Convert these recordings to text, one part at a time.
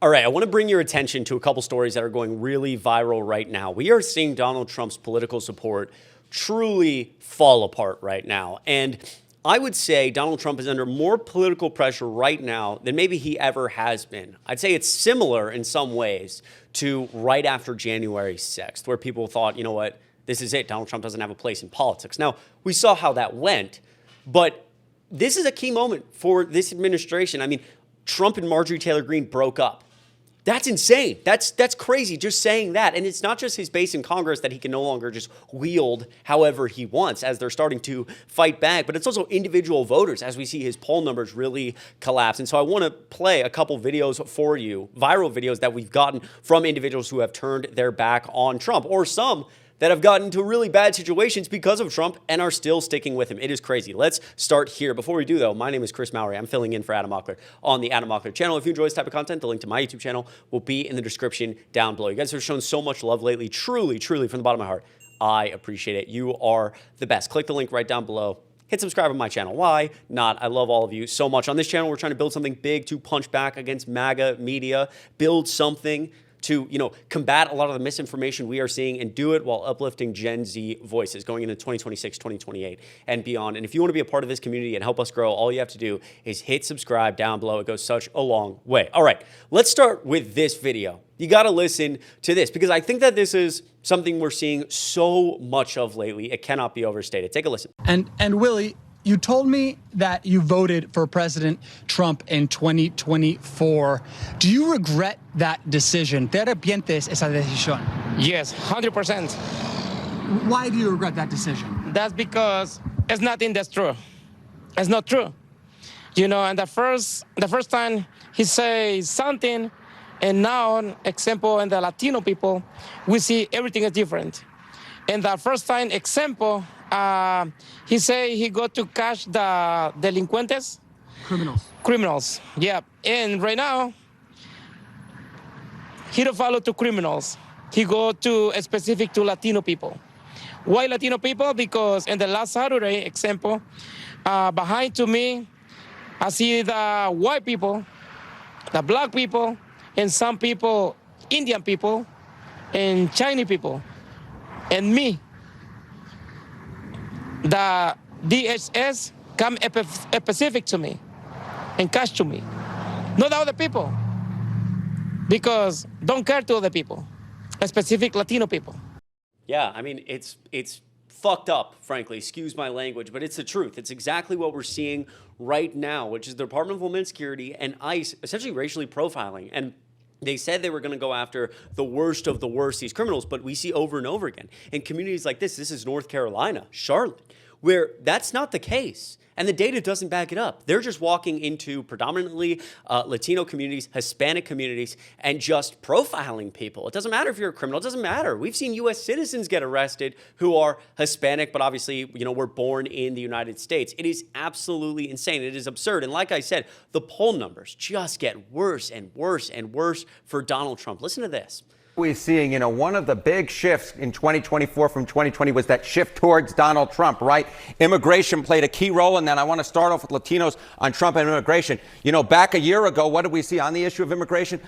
All right, I want to bring your attention to a couple stories that are going really viral right now. We are seeing Donald Trump's political support truly fall apart right now. And I would say Donald Trump is under more political pressure right now than maybe he ever has been. I'd say it's similar in some ways to right after January 6th, where people thought, you know what, this is it. Donald Trump doesn't have a place in politics. Now, we saw how that went, but this is a key moment for this administration. I mean, Trump and Marjorie Taylor Greene broke up. That's insane. That's crazy just saying that. And it's not just his base in Congress that he can no longer just wield however he wants as they're starting to fight back, but it's also individual voters as we see his poll numbers really collapse. And so I want to play a couple videos for you, viral videos that we've gotten from individuals who have turned their back on Trump, or some that have gotten into really bad situations because of Trump and are still sticking with him. It is crazy. Let's start here. Before we do, though, my name is Chris Mowrey. I'm filling in for Adam Mockler on the Adam Mockler channel. If you enjoy this type of content, the link to my YouTube channel will be in the description down below. You guys have shown so much love lately. Truly, truly, from the bottom of my heart, I appreciate it. You are the best. Click the link right down below. Hit subscribe on my channel. Why not? I love all of you so much. On this channel, we're trying to build something big to punch back against MAGA media, build something to, combat a lot of the misinformation we are seeing and do it while uplifting Gen Z voices going into 2026, 2028 and beyond. And if you want to be a part of this community and help us grow, all you have to do is hit subscribe down below. It goes such a long way. All right, let's start with this video. You got to listen to this because I think that this is something we're seeing so much of lately. It cannot be overstated. Take a listen. And Willie, you told me that you voted for President Trump in 2024. Do you regret that decision? ¿Te arrepientes esa decisión? Yes, 100%. Why do you regret that decision? That's because it's nothing that's true. It's not true. And the first time he says something, and now, example, in the Latino people, we see everything is different. And the first time, example, he say he go to catch the delincuentes. Criminals, yeah. And right now, he don't follow to criminals. He go to specific to Latino people. Why Latino people? Because in the last Saturday, example, behind to me, I see the white people, the black people, and some people, Indian people, and Chinese people, and me. The DHS come specific to me and catch to me, not the other people, because don't care to other people, specific Latino people. Yeah, I mean, it's fucked up, frankly. Excuse my language, but it's the truth. It's exactly what we're seeing right now, which is the Department of Homeland Security and ICE essentially racially profiling. And they said they were going to go after the worst of the worst, these criminals, but we see over and over again in communities like this is North Carolina, Charlotte, where that's not the case. And the data doesn't back it up. They're just walking into predominantly Latino communities, Hispanic communities, and just profiling people. It doesn't matter if you're a criminal. It doesn't matter. We've seen U.S. citizens get arrested who are Hispanic, but obviously, were born in the United States. It is absolutely insane. It is absurd. And like I said, the poll numbers just get worse and worse and worse for Donald Trump. Listen to this. We're seeing, one of the big shifts in 2024 from 2020 was that shift towards Donald Trump, right? Immigration played a key role in that. I want to start off with Latinos on Trump and immigration. Back a year ago, what did we see on the issue of immigration?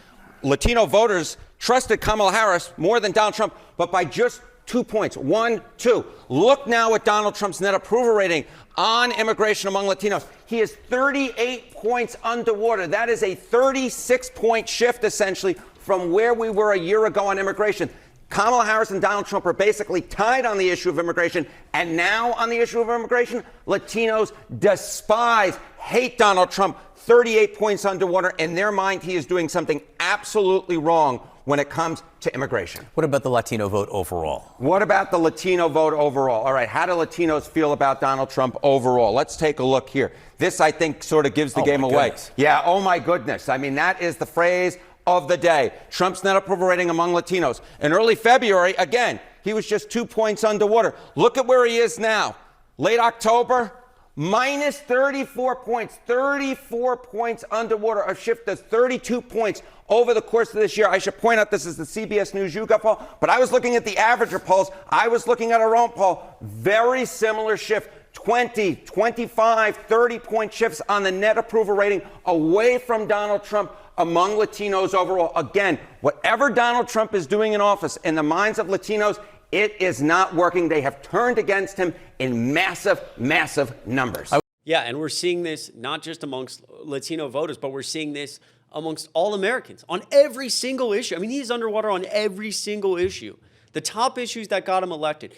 Latino voters trusted Kamala Harris more than Donald Trump, but by just 2 points. 1, 2. Look now at Donald Trump's net approval rating on immigration among Latinos. He is 38 points underwater. That is a 36-point shift, essentially, from where we were a year ago on immigration. Kamala Harris and Donald Trump are basically tied on the issue of immigration. And now on the issue of immigration, Latinos despise, hate Donald Trump. 38 points underwater. In their mind, he is doing something absolutely wrong when it comes to immigration. What about the Latino vote overall? What about the Latino vote overall? All right, how do Latinos feel about Donald Trump overall? Let's take a look here. This, I think, sort of gives the game away. Goodness. Yeah, oh my goodness. I mean, that is the phrase of the day. Trump's net approval rating among Latinos. In early February, again, he was just 2 points underwater. Look at where he is now. Late October, minus 34 points. 34 points underwater. A shift of 32 points over the course of this year. I should point out this is the CBS News YouGov poll, but I was looking at the averager polls. I was looking at our own poll. Very similar shift. 20, 25, 30-point shifts on the net approval rating away from Donald Trump among Latinos overall. Again, whatever Donald Trump is doing in office, in the minds of Latinos, it is not working. They have turned against him in massive, massive numbers. Yeah, and we're seeing this not just amongst Latino voters, but we're seeing this amongst all Americans on every single issue. I mean, he's underwater on every single issue. The top issues that got him elected,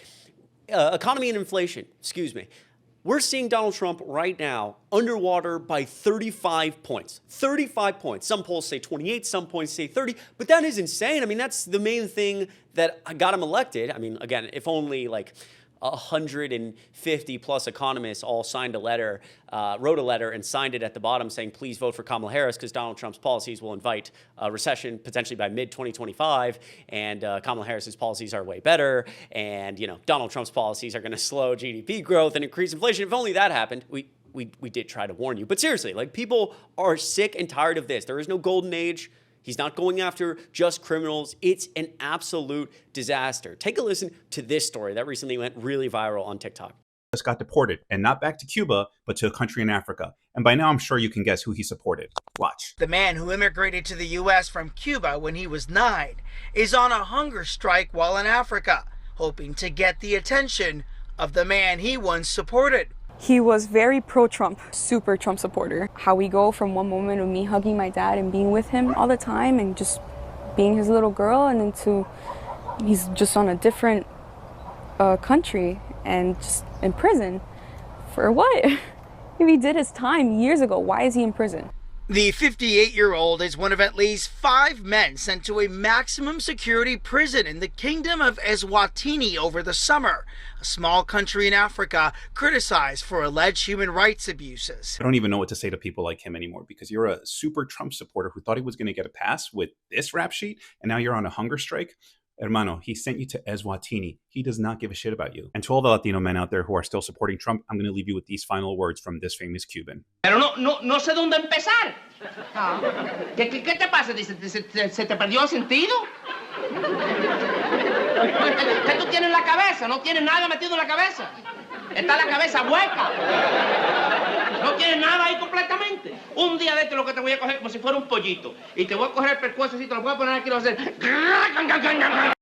economy and inflation, excuse me. We're seeing Donald Trump right now underwater by 35 points. 35 points. Some polls say 28, some polls say 30, but that is insane. I mean, that's the main thing that got him elected. I mean, again, if only like 150 plus economists all signed a letter, wrote a letter and signed it at the bottom saying, please vote for Kamala Harris because Donald Trump's policies will invite a recession potentially by mid-2025. And Kamala Harris's policies are way better. And, Donald Trump's policies are going to slow GDP growth and increase inflation. If only that happened, we did try to warn you. But seriously, like, people are sick and tired of this. There is no golden age. He's not going after just criminals. It's an absolute disaster. Take a listen to this story that recently went really viral on TikTok. Just got deported, and not back to Cuba, but to a country in Africa. And by now, I'm sure you can guess who he supported. Watch. The man who immigrated to the U.S. from Cuba when he was 9 is on a hunger strike while in Africa, hoping to get the attention of the man he once supported. He was very pro-Trump, super Trump supporter. How we go from one moment of me hugging my dad and being with him all the time and just being his little girl, and then to he's just on a different country and just in prison. For what? If he did his time years ago, why is he in prison? The 58-year-old is one of at least 5 men sent to a maximum security prison in the Kingdom of Eswatini over the summer, a small country in Africa criticized for alleged human rights abuses. I don't even know what to say to people like him anymore, because you're a super Trump supporter who thought he was going to get a pass with this rap sheet, and now you're on a hunger strike. Hermano, he sent you to Eswatini. He does not give a shit about you. And to all the Latino men out there who are still supporting Trump, I'm going to leave you with these final words from this famous Cuban. Pero no sé dónde empezar. ¿Qué te pasa? ¿Se te perdió el sentido? ¿Qué tú tienes en la cabeza? No tienes nada metido en la cabeza. Está la cabeza hueca. No tienes nada ahí completamente. Un día de esto lo que te voy a coger como si fuera un pollito. Y te voy a coger el pescuezo así, te lo voy a poner aquí y lo voy a hacer.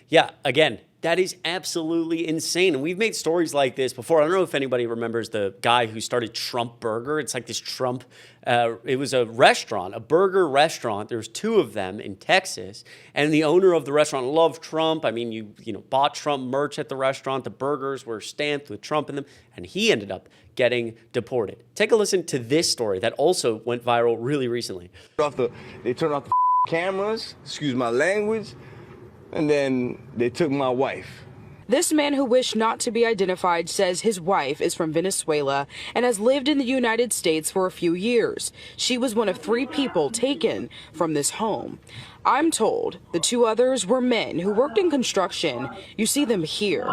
Yeah, again, that is absolutely insane. And we've made stories like this before. I don't know if anybody remembers the guy who started Trump Burger. It's like this Trump, it was a restaurant, a burger restaurant. There's 2 of them in Texas. And the owner of the restaurant loved Trump. I mean, you bought Trump merch at the restaurant. The burgers were stamped with Trump in them. And he ended up getting deported. Take a listen to this story that also went viral really recently. They turned off the cameras, excuse my language, and then they took my wife. This man who wished not to be identified says his wife is from Venezuela and has lived in the United States for a few years. She was one of 3 people taken from this home. I'm told the 2 others were men who worked in construction. You see them here.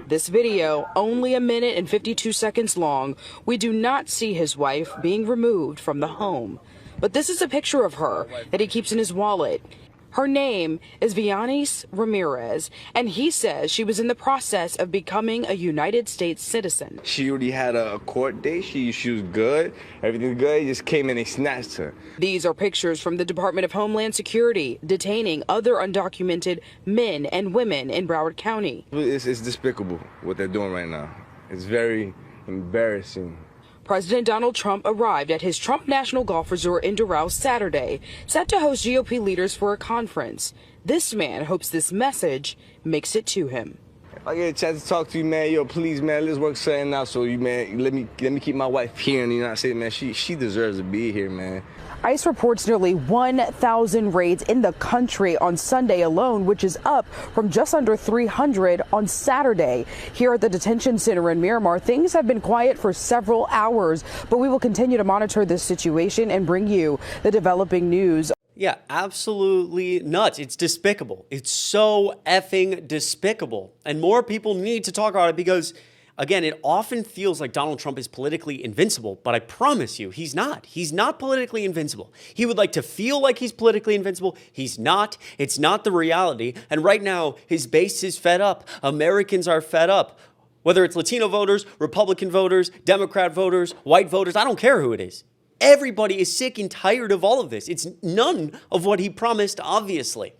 This video, only 1 minute and 52 seconds long, we do not see his wife being removed from the home. But this is a picture of her that he keeps in his wallet. Her name is Vianis Ramirez, and he says she was in the process of becoming a United States citizen. She already had a court date. She was good. Everything's good. He just came and they snatched her. These are pictures from the Department of Homeland Security detaining other undocumented men and women in Broward County. It's despicable what they're doing right now. It's very embarrassing. President Donald Trump arrived at his Trump National Golf Resort in Doral Saturday, set to host GOP leaders for a conference. This man hopes this message makes it to him. If I get a chance to talk to you, man, yo, please, man, let's work something out. So you, man, let me keep my wife here in the United States, man. She deserves to be here, man. ICE reports nearly 1,000 raids in the country on Sunday alone, which is up from just under 300 on Saturday. Here at the detention center in Miramar, things have been quiet for several hours, but we will continue to monitor this situation and bring you the developing news. Yeah, absolutely nuts. It's despicable. It's so effing despicable. And more people need to talk about it because, again, it often feels like Donald Trump is politically invincible, but I promise you, he's not. He's not politically invincible. He would like to feel like he's politically invincible. He's not. It's not the reality. And right now, his base is fed up. Americans are fed up. Whether it's Latino voters, Republican voters, Democrat voters, white voters, I don't care who it is. Everybody is sick and tired of all of this. It's none of what he promised, obviously.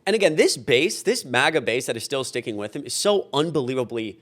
And again, this MAGA base that is still sticking with him is so unbelievably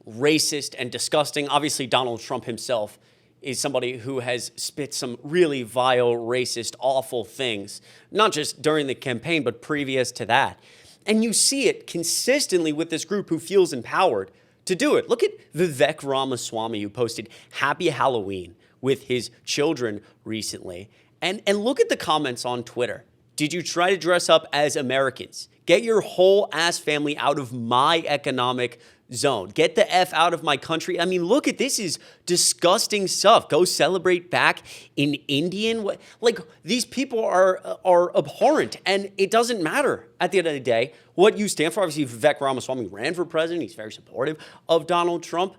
racist and disgusting. Obviously, Donald Trump himself is somebody who has spit some really vile, racist, awful things, not just during the campaign, but previous to that. And you see it consistently with this group who feels empowered to do it. Look at Vivek Ramaswamy, who posted Happy Halloween with his children recently. And look at the comments on Twitter. Did you try to dress up as Americans? Get your whole ass family out of my economic zone. Get the F out of my country. I mean, look at this is disgusting stuff. Go celebrate back in Indian. Like, these people are abhorrent, and it doesn't matter at the end of the day what you stand for. Obviously, Vivek Ramaswamy ran for president. He's very supportive of Donald Trump.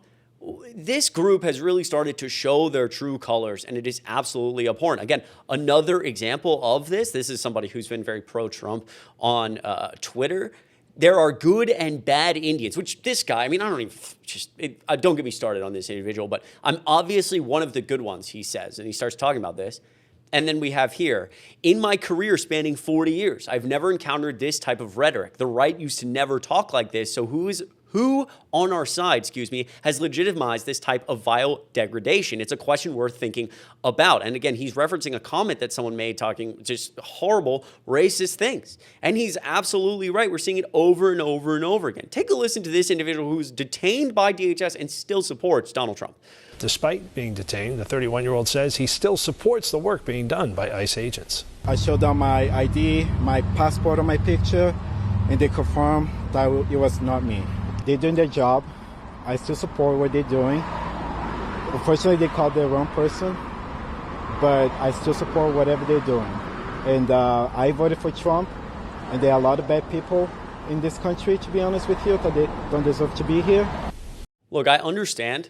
This group has really started to show their true colors, and it is absolutely abhorrent. Again, another example of this is somebody who's been very pro-Trump on Twitter. There are good and bad Indians, which this guy, I mean, I don't even, don't get me started on this individual, but I'm obviously one of the good ones, he says, and he starts talking about this. And then we have here, in my career spanning 40 years, I've never encountered this type of rhetoric. The right used to never talk like this, so who on our side, has legitimized this type of vile degradation? It's a question worth thinking about. And again, he's referencing a comment that someone made talking just horrible, racist things. And he's absolutely right. We're seeing it over and over and over again. Take a listen to this individual who's detained by DHS and still supports Donald Trump. Despite being detained, the 31-year-old says he still supports the work being done by ICE agents. I showed them my ID, my passport on my picture, and they confirmed that it was not me. They're doing their job. I still support what they're doing. Unfortunately, they called the wrong person, but I still support whatever they're doing. And I voted for Trump, and there are a lot of bad people in this country, to be honest with you, because they don't deserve to be here. Look, I understand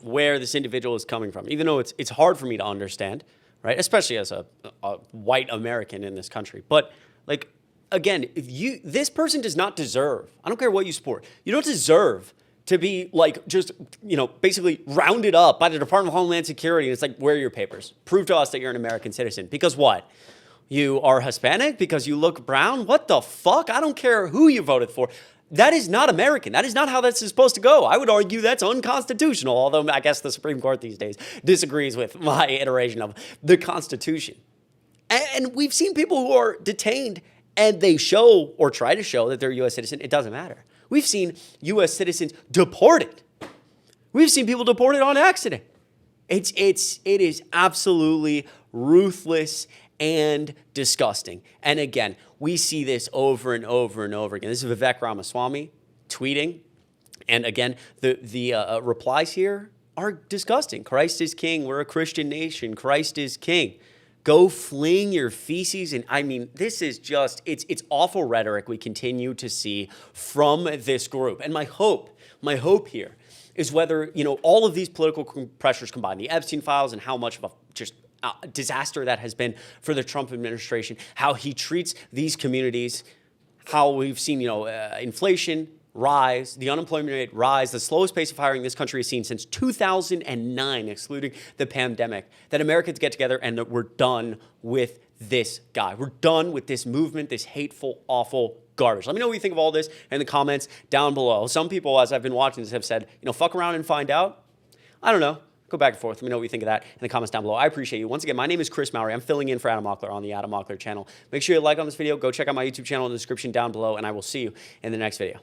where this individual is coming from, even though it's hard for me to understand, right? Especially as a white American in this country. But like, again, this person does not deserve, I don't care what you support, you don't deserve to be like just, basically rounded up by the Department of Homeland Security. And it's like, where are your papers? Prove to us that you're an American citizen. Because what? You are Hispanic? Because you look brown? What the fuck? I don't care who you voted for. That is not American. That is not how that's supposed to go. I would argue that's unconstitutional, although I guess the Supreme Court these days disagrees with my iteration of the Constitution. And we've seen people who are detained and they show or try to show that they're a U.S. citizen. It doesn't matter. We've seen U.S. citizens deported. We've seen people deported on accident. It is absolutely ruthless and disgusting. And again, we see this over and over and over again. This is Vivek Ramaswamy tweeting. And again, the replies here are disgusting. Christ is king. We're a Christian nation. Christ is king. Go fling your feces. And I mean, this is just, it's awful rhetoric we continue to see from this group. And my hope here is whether, all of these political pressures combined, the Epstein files and how much of a just disaster that has been for the Trump administration, how he treats these communities, how we've seen, inflation rise, the unemployment rate rise, the slowest pace of hiring this country has seen since 2009, excluding the pandemic, that Americans get together and that we're done with this guy. We're done with this movement, this hateful, awful garbage. Let me know what you think of all this in the comments down below. Some people, as I've been watching this, have said, fuck around and find out. I don't know. Go back and forth. Let me know what you think of that in the comments down below. I appreciate you. Once again, my name is Chris Mowrey. I'm filling in for Adam Mockler on the Adam Mockler channel. Make sure you like on this video. Go check out my YouTube channel in the description down below, and I will see you in the next video.